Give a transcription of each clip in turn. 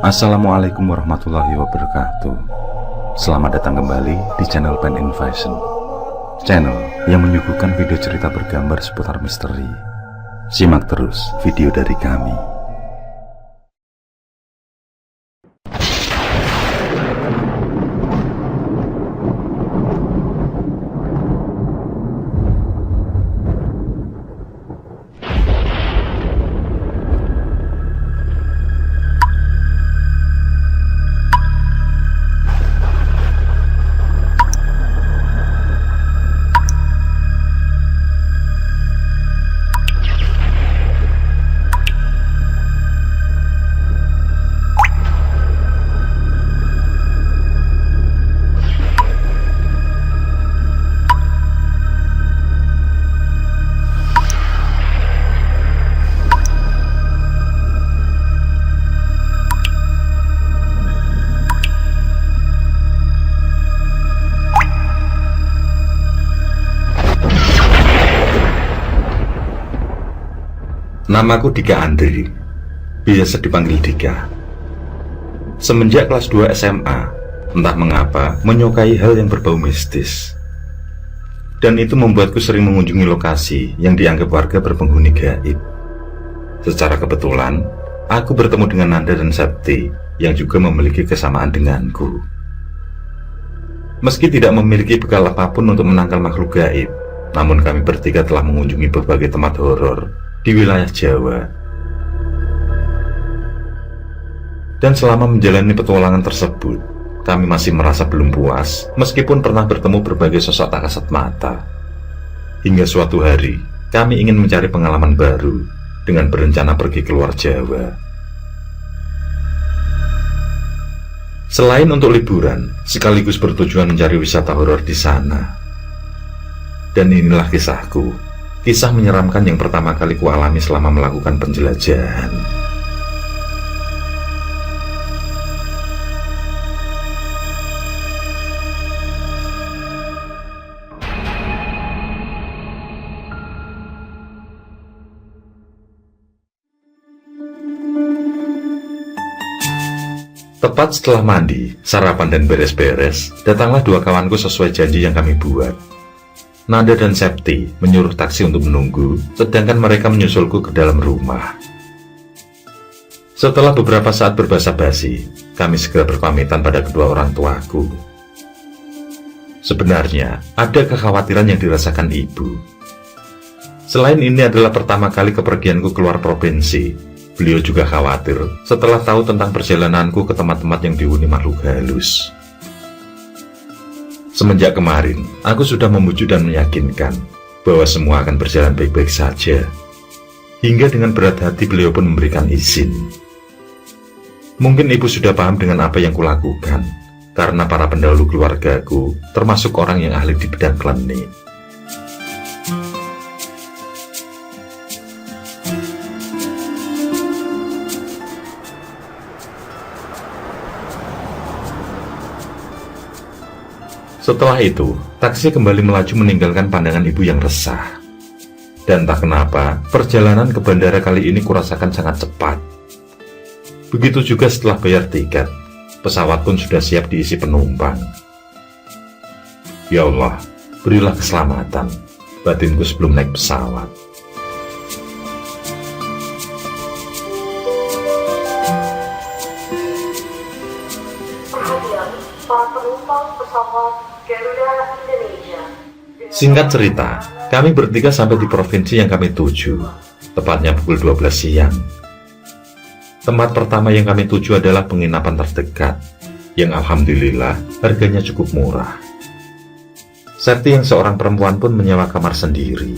Assalamualaikum warahmatullahi wabarakatuh. Selamat datang kembali di channel Pen Invasion, channel yang menyuguhkan video cerita bergambar seputar misteri. Simak terus video dari kami. Namaku Dika Andri, biasa dipanggil Dika. Semenjak kelas 2 SMA, entah mengapa menyukai hal yang berbau mistis. Dan itu membuatku sering mengunjungi lokasi yang dianggap warga berpenghuni gaib. Secara kebetulan, aku bertemu dengan Nanda dan Septi yang juga memiliki kesamaan denganku. Meski tidak memiliki bekal apapun untuk menangkal makhluk gaib, namun kami bertiga telah mengunjungi berbagai tempat horor di wilayah Jawa. Dan selama menjalani petualangan tersebut, kami masih merasa belum puas meskipun pernah bertemu berbagai sosok tak kasat mata. Hingga suatu hari, kami ingin mencari pengalaman baru dengan berencana pergi keluar Jawa. Selain untuk liburan, sekaligus bertujuan mencari wisata horor di sana. Dan inilah kisahku. Kisah menyeramkan yang pertama kali kualami selama melakukan penjelajahan. Tepat setelah mandi, sarapan dan beres-beres, datanglah dua kawanku sesuai janji yang kami buat. Nanda dan Septi menyuruh taksi untuk menunggu, sedangkan mereka menyusulku ke dalam rumah. Setelah beberapa saat berbasa-basi, kami segera berpamitan pada kedua orang tuaku. Sebenarnya, ada kekhawatiran yang dirasakan ibu. Selain ini adalah pertama kali kepergianku keluar provinsi, beliau juga khawatir setelah tahu tentang perjalananku ke tempat-tempat yang dihuni makhluk halus. Semenjak kemarin, aku sudah membujuk dan meyakinkan bahwa semua akan berjalan baik-baik saja. Hingga dengan berat hati beliau pun memberikan izin. Mungkin ibu sudah paham dengan apa yang kulakukan, karena para pendahulu keluargaku termasuk orang yang ahli di bidang klinik. Setelah itu, taksi kembali melaju meninggalkan pandangan ibu yang resah. Dan tak kenapa, perjalanan ke bandara kali ini kurasakan sangat cepat. Begitu juga setelah bayar tiket, pesawat pun sudah siap diisi penumpang. Ya Allah, berilah keselamatan batinku sebelum naik pesawat. Perhatian, para penumpang pesawat Garuda Indonesia. Singkat cerita, kami bertiga sampai di provinsi yang kami tuju, tepatnya pukul 12 siang. Tempat pertama yang kami tuju adalah penginapan terdekat, yang alhamdulillah harganya cukup murah. Septi yang seorang perempuan pun menyewa kamar sendiri.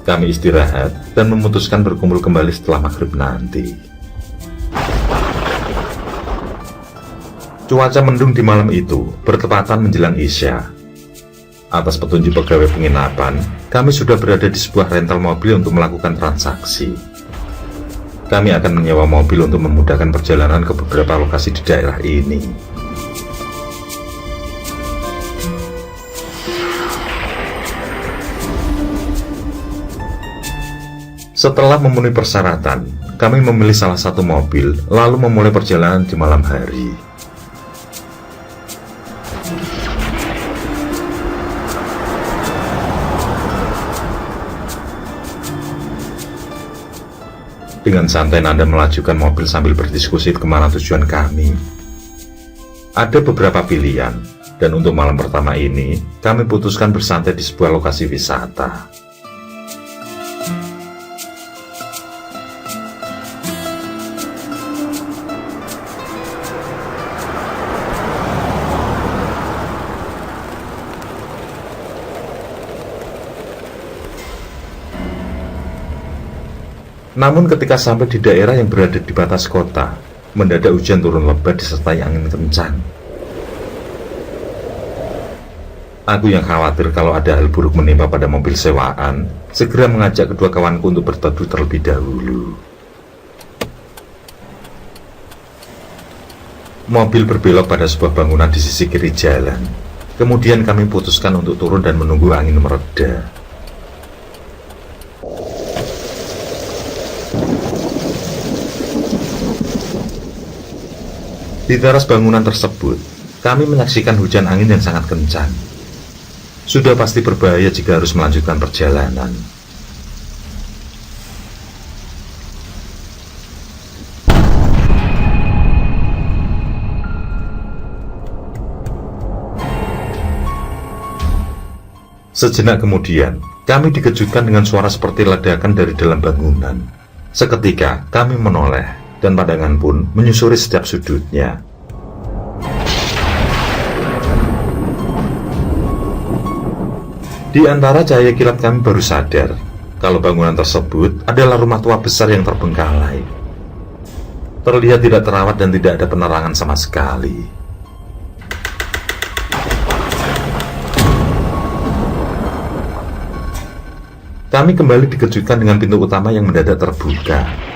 Kami istirahat dan memutuskan berkumpul kembali setelah maghrib nanti. Cuaca mendung di malam itu bertepatan menjelang Isya. Atas petunjuk pegawai penginapan, kami sudah berada di sebuah rental mobil untuk melakukan transaksi. Kami akan menyewa mobil untuk memudahkan perjalanan ke beberapa lokasi di daerah ini. Setelah memenuhi persyaratan, kami memilih salah satu mobil, lalu memulai perjalanan di malam hari. Dengan santai Nanda melajukan mobil sambil berdiskusi kemana tujuan kami. Ada beberapa pilihan, dan untuk malam pertama ini, kami putuskan bersantai di sebuah lokasi wisata. Namun ketika sampai di daerah yang berada di batas kota, mendadak hujan turun lebat disertai angin kencang. Aku yang khawatir kalau ada hal buruk menimpa pada mobil sewaan, segera mengajak kedua kawanku untuk berteduh terlebih dahulu. Mobil berbelok pada sebuah bangunan di sisi kiri jalan. Kemudian kami putuskan untuk turun dan menunggu angin mereda. Di teras bangunan tersebut, kami menyaksikan hujan angin yang sangat kencang. Sudah pasti berbahaya jika harus melanjutkan perjalanan. Sejenak kemudian, kami dikejutkan dengan suara seperti ledakan dari dalam bangunan. Seketika, kami menoleh, dan pandangan pun menyusuri setiap sudutnya. Di antara cahaya kilat kami baru sadar kalau bangunan tersebut adalah rumah tua besar yang terbengkalai. Terlihat tidak terawat dan tidak ada penerangan sama sekali. Kami kembali dikejutkan dengan pintu utama yang mendadak terbuka.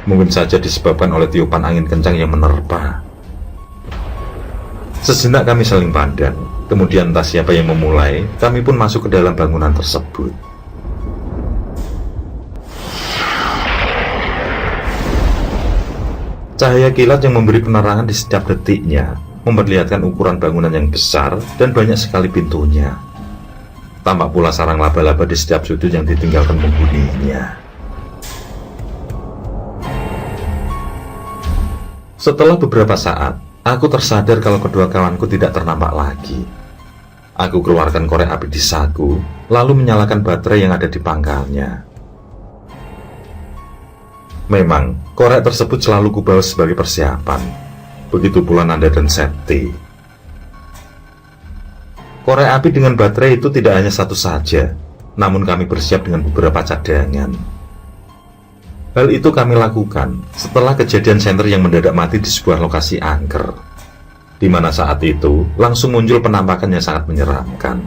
Mungkin saja disebabkan oleh tiupan angin kencang yang menerpa. Sejenak kami saling pandang. Kemudian entah siapa yang memulai, kami pun masuk ke dalam bangunan tersebut. Cahaya kilat yang memberi penerangan di setiap detiknya memperlihatkan ukuran bangunan yang besar dan banyak sekali pintunya. Tampak pula sarang laba-laba di setiap sudut yang ditinggalkan penghuninya. Setelah beberapa saat, aku tersadar kalau kedua kawanku tidak ternampak lagi. Aku keluarkan korek api di saku, lalu menyalakan baterai yang ada di pangkalnya. Memang, korek tersebut selalu kubawa sebagai persiapan. Begitu pula Nanda dan Septi. Korek api dengan baterai itu tidak hanya satu saja, namun kami bersiap dengan beberapa cadangan. Hal itu kami lakukan setelah kejadian senter yang mendadak mati di sebuah lokasi angker, di mana saat itu langsung muncul penampakan yang sangat menyeramkan.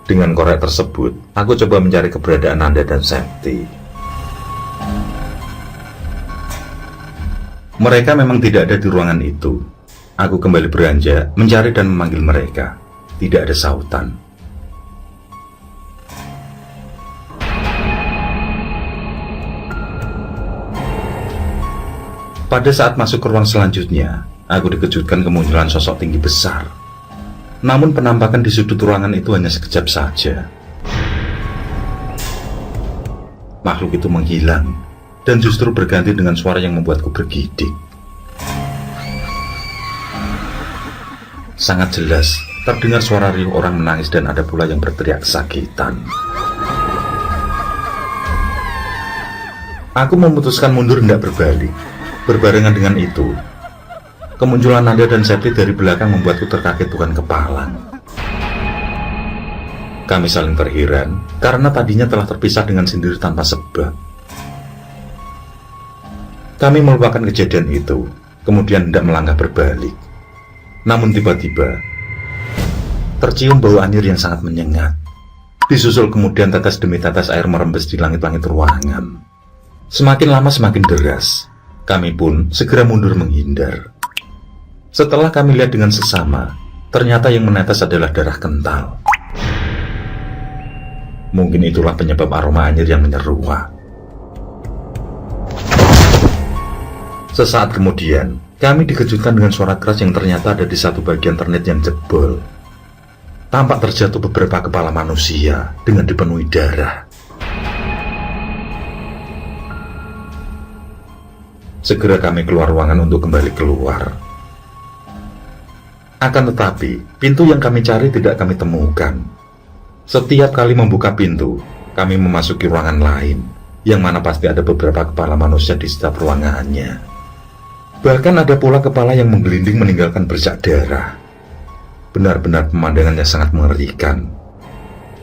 Dengan korek tersebut, aku coba mencari keberadaan Nanda dan Septi. Mereka memang tidak ada di ruangan itu. Aku kembali beranjak mencari dan memanggil mereka. Tidak ada sautan. Pada saat masuk ke ruang selanjutnya, aku dikejutkan kemunculan sosok tinggi besar. Namun penampakan di sudut ruangan itu hanya sekejap saja. Makhluk itu menghilang, dan justru berganti dengan suara yang membuatku bergidik. Sangat jelas, terdengar suara riuh orang menangis dan ada pula yang berteriak kesakitan. Aku memutuskan mundur hendak berbalik. Berbarengan dengan itu, kemunculan Nanda dan Septi dari belakang membuatku terkaget bukan kepalang. Kami saling terheran karena tadinya telah terpisah dengan sendiri tanpa sebab. Kami melupakan kejadian itu, kemudian hendak melangkah berbalik. Namun tiba-tiba, tercium bau anjir yang sangat menyengat. Disusul kemudian tetes demi tetes air merembes di langit-langit ruangan. Semakin lama semakin deras. Kami pun segera mundur menghindar. Setelah kami lihat dengan sesama, ternyata yang menetes adalah darah kental. Mungkin itulah penyebab aroma anjir yang menyeruak. Sesaat kemudian, kami dikejutkan dengan suara keras yang ternyata ada di satu bagian internet yang jebol. Tampak terjatuh beberapa kepala manusia dengan dipenuhi darah. Segera kami keluar ruangan untuk kembali keluar. Akan tetapi, pintu yang kami cari tidak kami temukan. Setiap kali membuka pintu, kami memasuki ruangan lain, yang mana pasti ada beberapa kepala manusia di setiap ruangannya. Bahkan ada pula kepala yang menggelinding meninggalkan bercak darah. Benar-benar pemandangannya sangat mengerikan.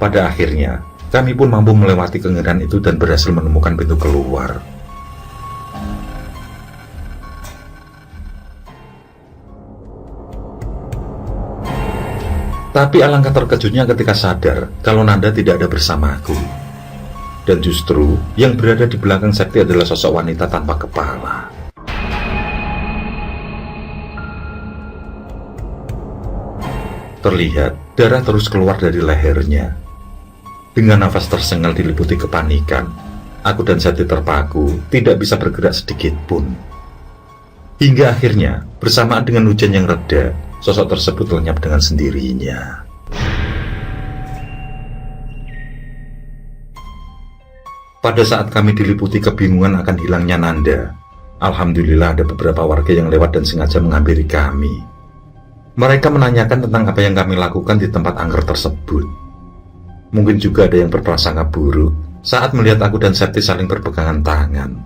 Pada akhirnya, kami pun mampu melewati kengerian itu dan berhasil menemukan pintu keluar. Tapi alangkah terkejutnya ketika sadar kalau Nanda tidak ada bersamaku. Dan justru yang berada di belakang Sakti adalah sosok wanita tanpa kepala. Terlihat darah terus keluar dari lehernya. Dengan nafas tersengal diliputi kepanikan, aku dan Sakti terpaku, tidak bisa bergerak sedikit pun. Hingga akhirnya, bersamaan dengan hujan yang reda, sosok tersebut lenyap dengan sendirinya. Pada saat kami diliputi kebingungan akan hilangnya Nanda, alhamdulillah ada beberapa warga yang lewat dan sengaja menghampiri kami. Mereka menanyakan tentang apa yang kami lakukan di tempat angker tersebut. Mungkin juga ada yang berprasangka buruk saat melihat aku dan Sakti saling berpegangan tangan.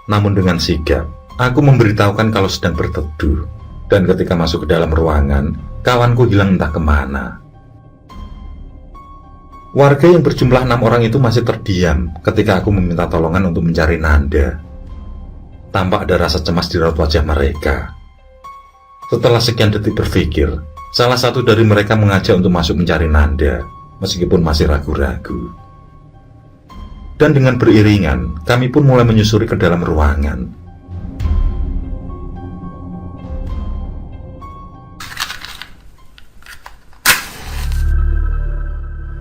Namun dengan sigap, aku memberitahukan kalau sedang berteduh. Dan ketika masuk ke dalam ruangan, kawanku hilang entah kemana. Warga yang berjumlah 6 orang itu masih terdiam ketika aku meminta tolongan untuk mencari Nanda. Tampak ada rasa cemas di raut wajah mereka. Setelah sekian detik berpikir, salah satu dari mereka mengajak untuk masuk mencari Nanda, meskipun masih ragu-ragu. Dan dengan beriringan, kami pun mulai menyusuri ke dalam ruangan.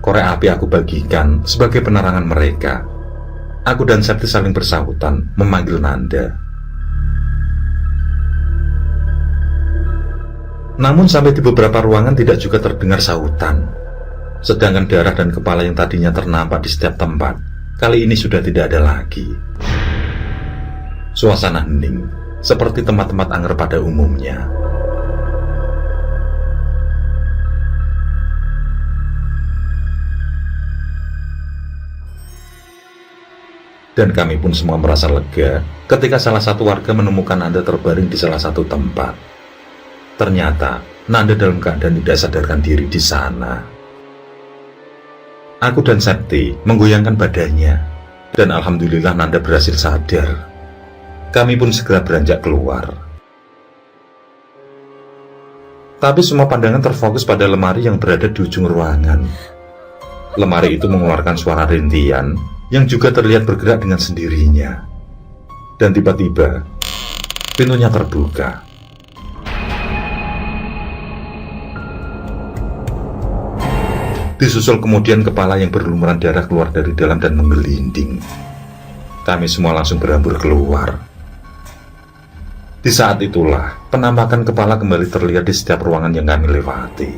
Korek api aku bagikan sebagai penerangan mereka. Aku dan Sakti saling bersahutan memanggil Nanda. Namun sampai di beberapa ruangan tidak juga terdengar sahutan. Sedangkan darah dan kepala yang tadinya ternampak di setiap tempat, kali ini sudah tidak ada lagi. Suasana hening, seperti tempat-tempat angker pada umumnya. Dan kami pun semua merasa lega ketika salah satu warga menemukan Nanda terbaring di salah satu tempat. Ternyata Nanda dalam keadaan tidak sadarkan diri di sana. Aku dan Sakti menggoyangkan badannya, dan alhamdulillah Nanda berhasil sadar. Kami pun segera beranjak keluar. Tapi semua pandangan terfokus pada lemari yang berada di ujung ruangan. Lemari itu mengeluarkan suara rintian yang juga terlihat bergerak dengan sendirinya. Dan tiba-tiba, pintunya terbuka. Disusul kemudian kepala yang berlumuran darah keluar dari dalam dan menggelinding. Kami semua langsung berhambur keluar. Di saat itulah, penampakan kepala kembali terlihat di setiap ruangan yang kami lewati.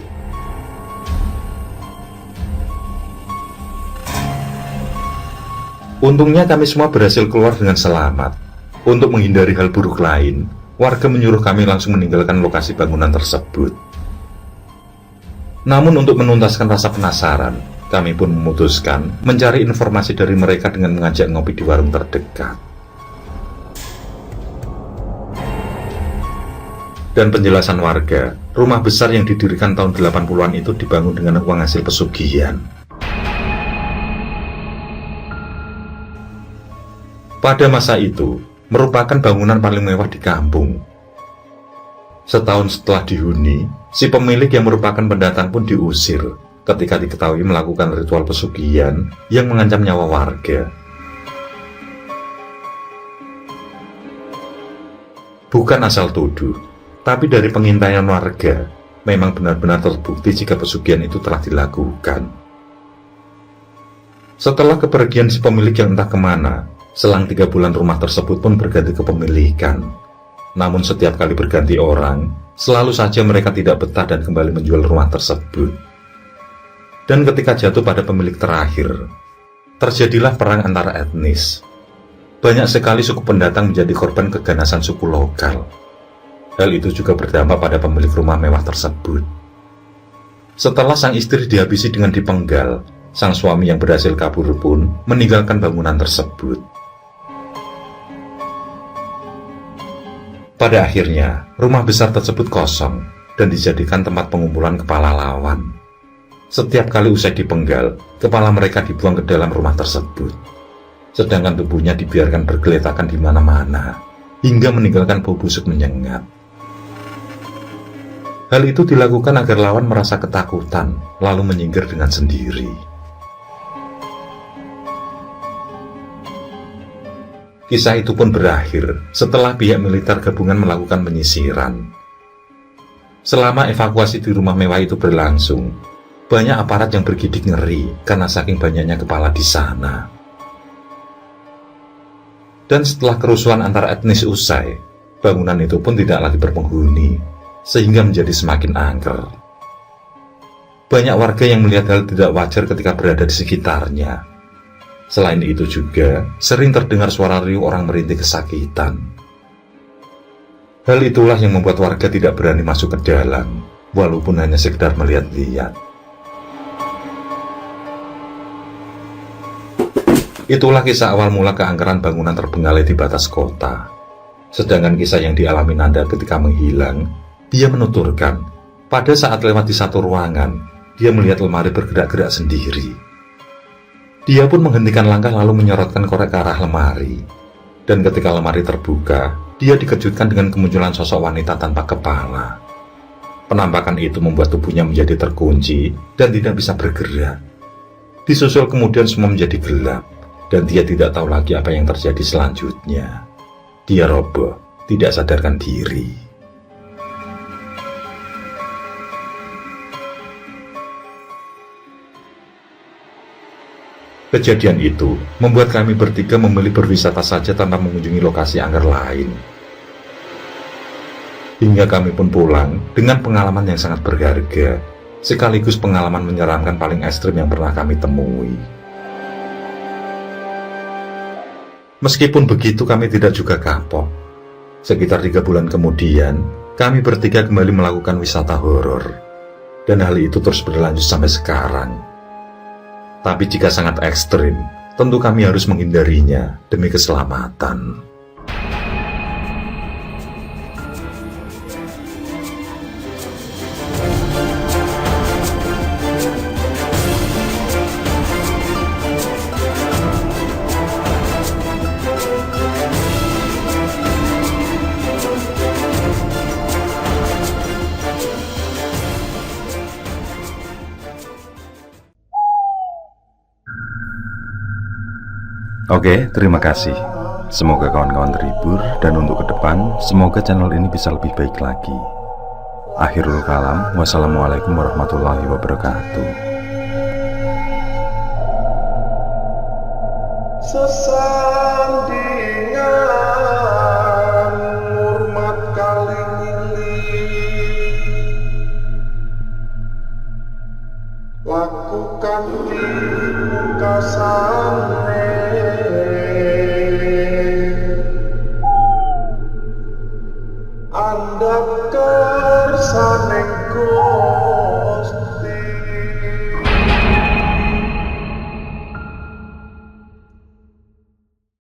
Untungnya kami semua berhasil keluar dengan selamat. Untuk menghindari hal buruk lain, warga menyuruh kami langsung meninggalkan lokasi bangunan tersebut. Namun untuk menuntaskan rasa penasaran, kami pun memutuskan mencari informasi dari mereka dengan mengajak ngopi di warung terdekat. Dan penjelasan warga, rumah besar yang didirikan tahun 80-an itu dibangun dengan uang hasil pesugihan. Pada masa itu, merupakan bangunan paling mewah di kampung. Setahun setelah dihuni, si pemilik yang merupakan pendatang pun diusir ketika diketahui melakukan ritual pesugihan yang mengancam nyawa warga. Bukan asal tuduh, tapi dari pengintaian warga, memang benar-benar terbukti jika pesugihan itu telah dilakukan. Setelah kepergian si pemilik yang entah kemana, Selang 3 bulan rumah tersebut pun berganti kepemilikan. Namun setiap kali berganti orang, selalu saja mereka tidak betah dan kembali menjual rumah tersebut. Dan ketika jatuh pada pemilik terakhir, terjadilah perang antara etnis. Banyak sekali suku pendatang menjadi korban keganasan suku lokal. Hal itu juga berdampak pada pemilik rumah mewah tersebut. Setelah sang istri dihabisi dengan dipenggal, sang suami yang berhasil kabur pun meninggalkan bangunan tersebut. Pada akhirnya, rumah besar tersebut kosong dan dijadikan tempat pengumpulan kepala lawan. Setiap kali usai dipenggal, kepala mereka dibuang ke dalam rumah tersebut. Sedangkan tubuhnya dibiarkan bergeletakan di mana-mana, hingga meninggalkan bau busuk menyengat. Hal itu dilakukan agar lawan merasa ketakutan, lalu menyingkir dengan sendiri. Kisah itu pun berakhir setelah pihak militer gabungan melakukan penyisiran. Selama evakuasi di rumah mewah itu berlangsung, banyak aparat yang bergidik ngeri karena saking banyaknya kepala di sana. Dan setelah kerusuhan antar etnis usai, bangunan itu pun tidak lagi berpenghuni, sehingga menjadi semakin angker. Banyak warga yang melihat hal tidak wajar ketika berada di sekitarnya. Selain itu juga, sering terdengar suara riuh orang merintih kesakitan. Hal itulah yang membuat warga tidak berani masuk ke dalam, walaupun hanya sekedar melihat-lihat. Itulah kisah awal mula keangkeran bangunan terbengkalai di batas kota. Sedangkan kisah yang dialami Nanda ketika menghilang, dia menuturkan, pada saat lewat di satu ruangan, dia melihat lemari bergerak-gerak sendiri. Dia pun menghentikan langkah lalu menyorotkan korek ke arah lemari. Dan ketika lemari terbuka, dia dikejutkan dengan kemunculan sosok wanita tanpa kepala. Penampakan itu membuat tubuhnya menjadi terkunci dan tidak bisa bergerak. Disusul kemudian semua menjadi gelap, dan dia tidak tahu lagi apa yang terjadi selanjutnya. Dia roboh, tidak sadarkan diri. Kejadian itu membuat kami bertiga memilih berwisata saja tanpa mengunjungi lokasi angker lain. Hingga kami pun pulang dengan pengalaman yang sangat berharga, sekaligus pengalaman menyeramkan paling ekstrim yang pernah kami temui. Meskipun begitu, kami tidak juga kapok. Sekitar 3 bulan kemudian, kami bertiga kembali melakukan wisata horor. Dan hal itu terus berlanjut sampai sekarang. Tapi jika sangat ekstrim, tentu kami harus menghindarinya demi keselamatan. Oke, terima kasih. Semoga kawan-kawan terhibur, dan untuk ke depan, semoga channel ini bisa lebih baik lagi. Akhirul kalam, wassalamualaikum warahmatullahi wabarakatuh. Sesandingan hormat kali lakukan di muka sana. Anda kersanengku